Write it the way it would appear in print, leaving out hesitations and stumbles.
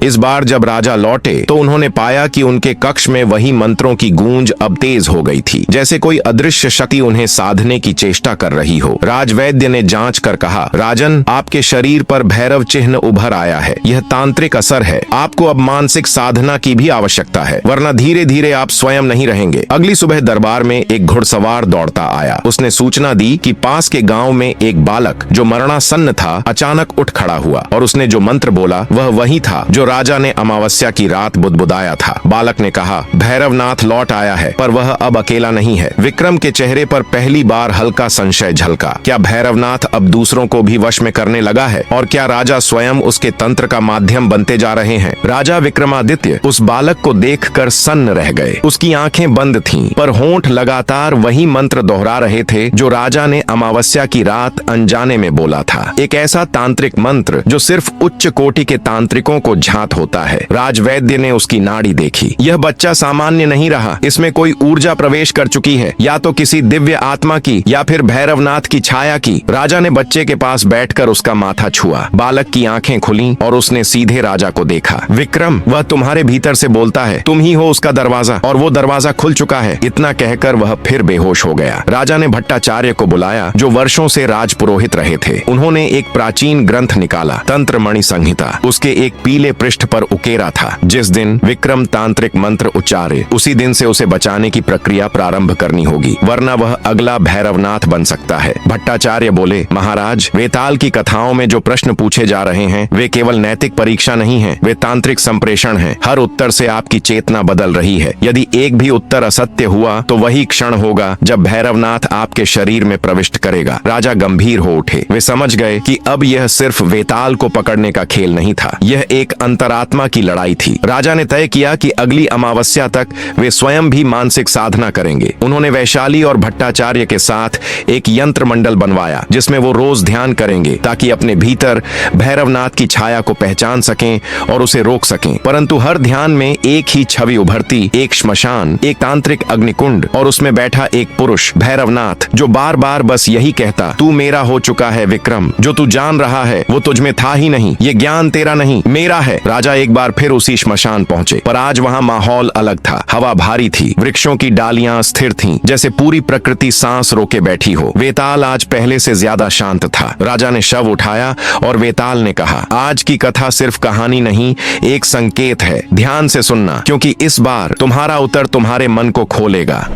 इस बार जब राजा लौटे तो उन्होंने पाया कि उनके कक्ष में वही मंत्रों की गूंज अब तेज हो गई थी, जैसे कोई अदृश्य शक्ति उन्हें साधने की चेष्टा कर रही हो। राजवैद्य ने जांच कर कहा, राजन, आपके शरीर पर भैरव चिन्ह उभर आया है। यह तांत्रिक असर है। आपको अब मानसिक साधना की भी आवश्यकता है, वरना धीरे धीरे आप स्वयं नहीं रहेंगे। अगली सुबह दरबार में एक घुड़सवार दौड़ता आया। उसने सूचना दी कि पास के गांव में एक बालक जो मरणासन्न था अचानक उठ खड़ा हुआ, और उसने जो मंत्र बोला वह वही था जो राजा ने अमावस्या की रात बुदबुदाया था। बालक ने कहा, भैरवनाथ लौट आया है, पर वह अब अकेला नहीं है। विक्रम के चेहरे पर पहली बार हल्का संशय झलका। क्या भैरवनाथ अब दूसरों को भी वश में करने लगा है, और क्या राजा स्वयं उसके तंत्र का माध्यम बनते जा रहे हैं? राजा विक्रमादित्य उस बालक को देखकर सन्न रह गए। उसकी आंखें बंद थीं, पर होंठ लगातार वही मंत्र दोहरा रहे थे जो राजा ने अमावस्या की रात अनजाने में बोला था। एक ऐसा तांत्रिक मंत्र जो सिर्फ उच्च कोटि के तांत्रिकों को झांत होता है। राजवैद्य ने उसकी नाड़ी देखी। यह बच्चा सामान्य नहीं रहा। इसमें कोई ऊर्जा प्रवेश कर चुकी है, या तो किसी दिव्य आत्मा की या फिर भैरवनाथ की छाया की। राजा ने बच्चे के पास बैठकर उसका माथा छुआ। बालक की आंखें खुली और उसने सीधे राजा को देखा। विक्रम, वह तुम्हारे भीतर से बोलता है। तुम ही हो उसका दरवाजा, और वो दरवाजा खुल चुका है। इतना कहकर वह फिर बेहोश हो गया। राजा ने भट्टाचार्य को बुलाया, जो वर्षों से राजपुरोहित रहे थे। उन्होंने एक प्राचीन ग्रंथ निकाला, तंत्र मणि संहिता। उसके एक पीले पृष्ठ पर उकेरा था, जिस दिन विक्रम तांत्रिक मंत्र उच्चारे उसी दिन से उसे बचाने की प्रक्रिया प्रारंभ करनी होगी, वरना वह अगला भैरवनाथ बन सकता है। भट्टाचार्य बोले, महाराज, वेताल की कथाओं में जो प्रश्न पूछे जा रहे हैं वे केवल नैतिक परीक्षा नहीं है, वे तांत्रिक संप्रेषण हैं। हर उत्तर से आपकी चेतना बदल रही है। यदि एक भी उत्तर असत्य हुआ तो वही क्षण होगा जब भैरवनाथ आपके शरीर में प्रविष्ट करेगा। राजा गंभीर हो उठे। वे समझ गए कि अब यह सिर्फ वेताल को पकड़ने का खेल नहीं था, यह एक अंतरात्मा की लड़ाई थी। राजा ने तय किया कि अगली अमावस्या तक वे स्वयं भी मानसिक साधना करेंगे। उन्होंने वैशाली और भट्टाचार्य के साथ एक यंत्र मंडल बनवाया, जिसमें वो रोज ध्यान करेंगे ताकि अपने भीतर भैरवनाथ की छाया को पहचान सकें और उसे रोक सकें। परंतु हर ध्यान में एक ही छवि उभरती, एक श्मशान, एक तांत्रिक अग्निकुंड, और उसमें बैठा एक पुरुष, भैरवनाथ, जो बार बार बस यही कहता, तू मेरा हो चुका है विक्रम। जो तू जान रहा है वो तुझ में था ही नहीं। ये ज्ञान तेरा नहीं, मेरा है। राजा एक बार फिर उसी श्मशान पहुंचे, पर आज वहां माहौल अलग था। हवा भारी थी, वृक्षों की डालियां स्थिर थीं, जैसे पूरी प्रकृति सांस रोके बैठी हो। वेताल आज पहले से ज्यादा शांत था। राजा ने शव उठाया और वेताल ने कहा, आज की कथा सिर्फ कहानी नहीं, एक संकेत है। ध्यान से सुनना, क्योंकि इस बार तुम्हारा उत्तर तुम्हारे मन को खोलेगा।